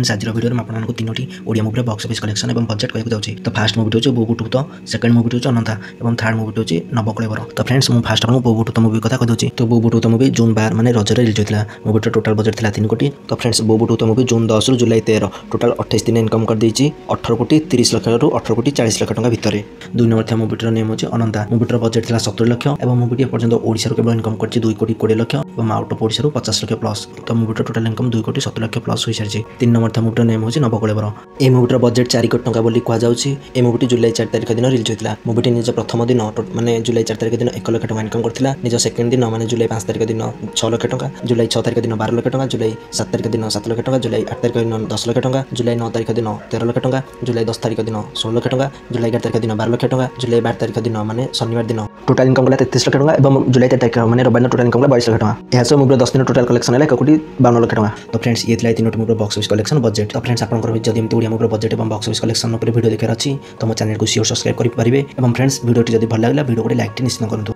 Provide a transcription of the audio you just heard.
Friends आज video में आपको तीनोटी Odia movie box office collection और बजेट कहूँ जाऊँगी। तो फास्ट मूवी हूँ बोबुटुत, सेकंड मूवी हूँ अनंता और थर्ड मूवी हूँ नवकलेवर। तो फ्रेंड्स मुझे फास्ट आपको बोबुटुत मूवी कथा कही। तो बोबुटुत मूवी जून 12 माने रजरे रिलीज होता है। मूवीटर टोटाल बजेट था 3 कोटी। तो फ्रेंड्स बोबुटुत मूवी जून 10 रु जुलाई 13 टोटाल 28 दिन इनकम कर 18 कोटी 30 लाख रु 18 कोटी 40 लाख टका भितर। 2 नंबर था मूवीटर नेम हूँ अनंता। मूवीटर बजेट था 70 लाख और मूवी एपर्तंत ओडिशा केवल इनकम कर 2 कोटी 20 लाख और out of Odisha 50 lakh plus. तो मूवीटर टोटाल इनकम 2 कोटी 70 लाख प्लस हो सारी। 3 नंबर था मूवीटर नेम हूँ नवकलेवर। यह मूवीटर बजेट 4 कोटी टका बोली कहुच्छी। मूवी जुलाई 4 तारिख दिन रिलीज होता है। मूवी निज प्रथम दिन माने जुलाई 4 तारिख दिन 1 लाख टका इनकम करता। निज सेकेंड दिन माने जुलाई 5 तारिख दिन 6 लाख टका, जुलाई 6 तारिख दिन 12 लाख टका, जुलाई 7 तारिख दिन 7 लाख टका, जुलाई 8 तारिख दिन 10 लाख टका, जुलाई 9 तारिख दिन 13 लाख टका, जुलाई 10 तारिख दिन 16 लाख टका, जुलाई 11 तारिख दिन 12 लाख टका, जुलाई 12 तारिख दिन माने शनिवार दिन टोटाल इनकम कला 33 लाख टका और जुलाई 13 तारिख माने रविवार टोटाल इनकम 22 लाख टका। यह सब मूवी 10 दिन टोटाल कलेक्शन है 1 कोटी 52 लाख टका। तो फ्रेंड्स ये तीनोटी movie box office collection budget. तो फ्रेंड्स आपंकर जब एमती ओडिया मूवी बजेट और बॉक्स ऑफिस कलेक्शन वीडियो देखार अच्छी तो मो चैनल को सियोर सब्सक्राइब करेंगे। फ्रेंड्स वीडियो जब भल लगे वीडियो को लाइक निश्चित करूँ।